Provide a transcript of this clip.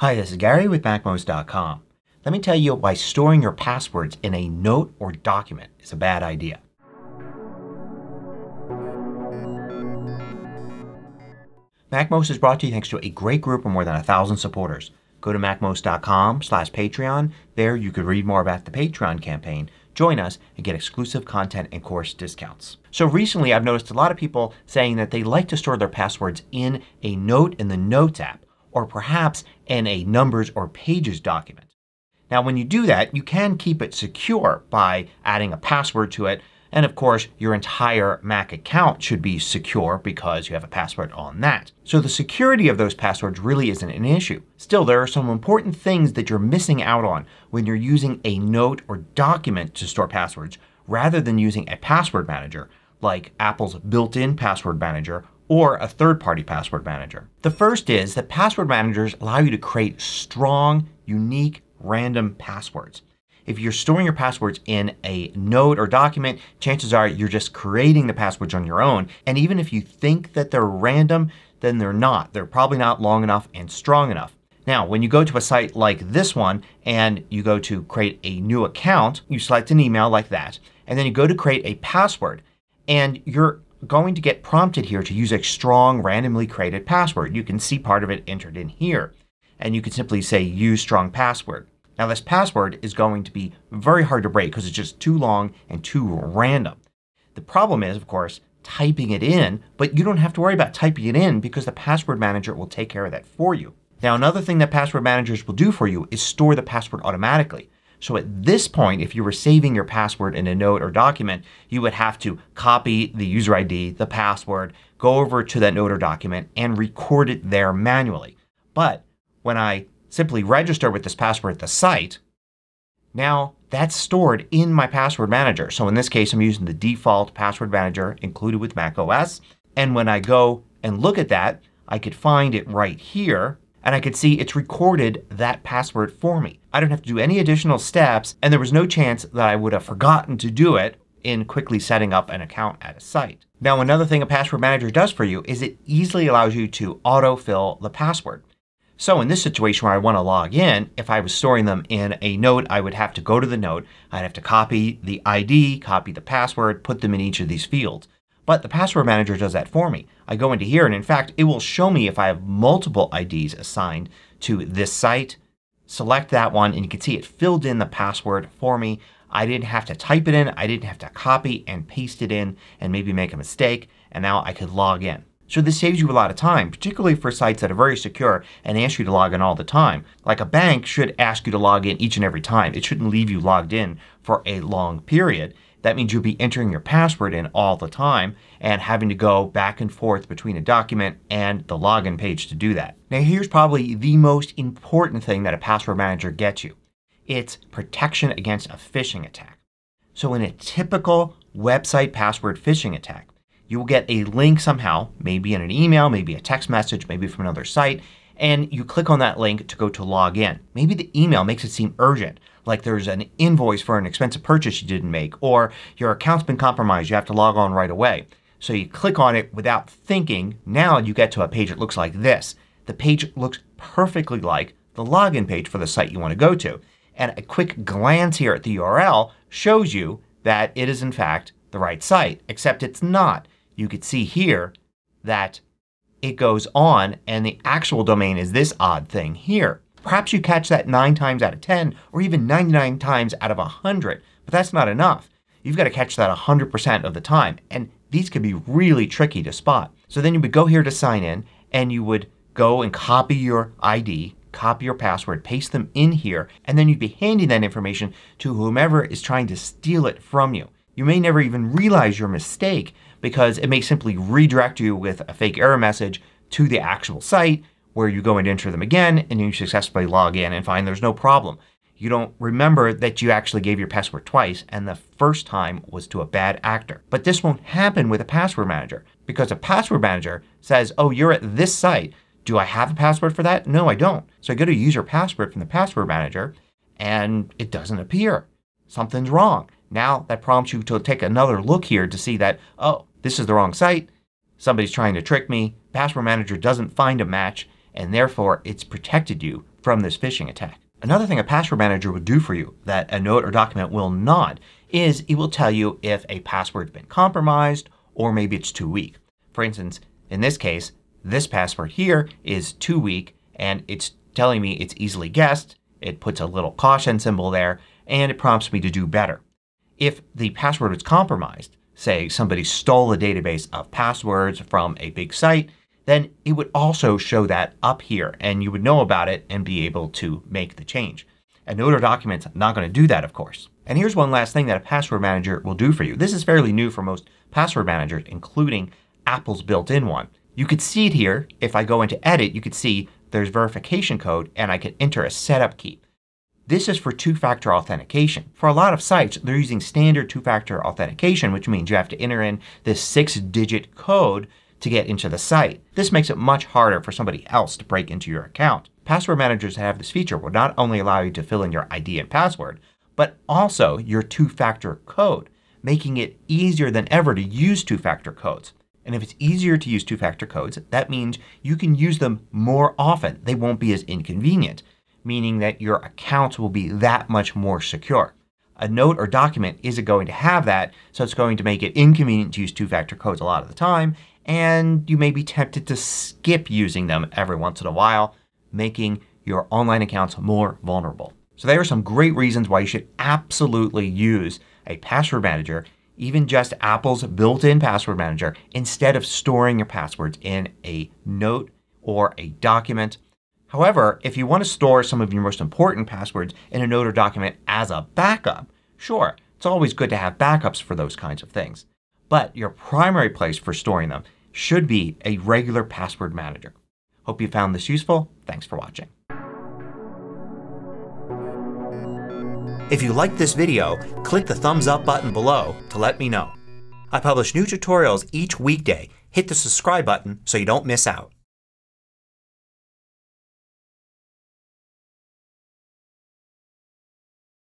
Hi, this is Gary with MACMOST.com. Let me tell you why storing your passwords in a note or document is a bad idea. MACMOST is brought to you thanks to a great group of more than 1,000 supporters. Go to MACMOST.com/Patreon. There you could read more about the Patreon campaign, join us, and get exclusive content and course discounts. So recently I've noticed a lot of people saying that they like to store their passwords in a note in the Notes app, or perhaps in a Numbers or Pages document. Now when you do that you can keep it secure by adding a password to it, and of course your entire Mac account should be secure because you have a password on that. So the security of those passwords really isn't an issue. Still, there are some important things that you're missing out on when you're using a note or document to store passwords rather than using a password manager like Apple's built-in password manager or a third-party password manager. The first is that password managers allow you to create strong, unique, random passwords. If you're storing your passwords in a note or document, chances are you're just creating the passwords on your own, and even if you think that they're random, then they're not. They're probably not long enough and strong enough. Now when you go to a site like this one and you go to create a new account, you select an email like that, and then you go to create a password, and you're going to get prompted here to use a strong randomly created password. You can see part of it entered in here, and you can simply say use strong password. Now this password is going to be very hard to break because it's just too long and too random. The problem is, of course, typing it in, but you don't have to worry about typing it in because the password manager will take care of that for you. Now another thing that password managers will do for you is store the password automatically. So at this point, if you were saving your password in a note or document, you would have to copy the user ID, the password, go over to that note or document, and record it there manually. But when I simply register with this password at the site, now that's stored in my password manager. So in this case I'm using the default password manager included with Mac OS. And when I go and look at that, I could find it right here. And I could see it's recorded that password for me. I don't have to do any additional steps, and there was no chance that I would have forgotten to do it in quickly setting up an account at a site. Now another thing a password manager does for you is it easily allows you to autofill the password. So in this situation where I want to log in, if I was storing them in a note, I would have to go to the note. I'd have to copy the ID, copy the password, put them in each of these fields. But the password manager does that for me. I go into here and in fact it will show me if I have multiple IDs assigned to this site. Select that one and you can see it filled in the password for me. I didn't have to type it in. I didn't have to copy and paste it in and maybe make a mistake, and now I could log in. So this saves you a lot of time, particularly for sites that are very secure and ask you to log in all the time. Like a bank should ask you to log in each and every time. It shouldn't leave you logged in for a long period. That means you'll be entering your password in all the time and having to go back and forth between a document and the login page to do that. Now here's probably the most important thing that a password manager gets you. It's protection against a phishing attack. So in a typical website password phishing attack, you will get a link somehow, maybe in an email, maybe a text message, maybe from another site, and you click on that link to go to log in. Maybe the email makes it seem urgent, like there's an invoice for an expensive purchase you didn't make, or your account's been compromised, you have to log on right away. So you click on it without thinking. Now you get to a page that looks like this. The page looks perfectly like the login page for the site you want to go to. And a quick glance here at the URL shows you that it is in fact the right site, except it's not. You could see here that it goes on and the actual domain is this odd thing here. Perhaps you catch that 9 times out of 10 or even 99 times out of 100, but that's not enough. You've got to catch that 100% of the time, and these can be really tricky to spot. So then you would go here to sign in and you would go and copy your ID, copy your password, paste them in here, and then you'd be handing that information to whomever is trying to steal it from you. You may never even realize your mistake because it may simply redirect you with a fake error message to the actual site where you go and enter them again and you successfully log in and find there's no problem. You don't remember that you actually gave your password twice and the first time was to a bad actor. But this won't happen with a password manager because a password manager says, oh, you're at this site. Do I have a password for that? No, I don't. So I go to use your password from the password manager and it doesn't appear. Something's wrong. Now that prompts you to take another look here to see that, oh, this is the wrong site. Somebody's trying to trick me. Password manager doesn't find a match and therefore it's protected you from this phishing attack. Another thing a password manager will do for you that a note or document will not is it will tell you if a password's been compromised or maybe it's too weak. For instance, in this case, this password here is too weak and it's telling me it's easily guessed. It puts a little caution symbol there and it prompts me to do better. If the password was compromised, say somebody stole a database of passwords from a big site, then it would also show that up here and you would know about it and be able to make the change. A note or document's not going to do that, of course. And here's one last thing that a password manager will do for you. This is fairly new for most password managers, including Apple's built-in one. You could see it here. If I go into Edit, you could see there's verification code and I can enter a setup key. This is for two-factor authentication. For a lot of sites, they're using standard two-factor authentication, which means you have to enter in this 6-digit code to get into the site. This makes it much harder for somebody else to break into your account. Password managers that have this feature will not only allow you to fill in your ID and password, but also your two-factor code, making it easier than ever to use two-factor codes. And if it's easier to use two-factor codes, that means you can use them more often. They won't be as inconvenient, meaning that your accounts will be that much more secure. A note or document isn't going to have that, so it's going to make it inconvenient to use two-factor codes a lot of the time, and you may be tempted to skip using them every once in a while, making your online accounts more vulnerable. So there are some great reasons why you should absolutely use a password manager, even just Apple's built-in password manager, instead of storing your passwords in a note or a document. However, if you want to store some of your most important passwords in a note or document as a backup, sure, it's always good to have backups for those kinds of things. But your primary place for storing them should be a regular password manager. Hope you found this useful. Thanks for watching. If you liked this video, click the thumbs up button below to let me know. I publish new tutorials each weekday. Hit the subscribe button so you don't miss out.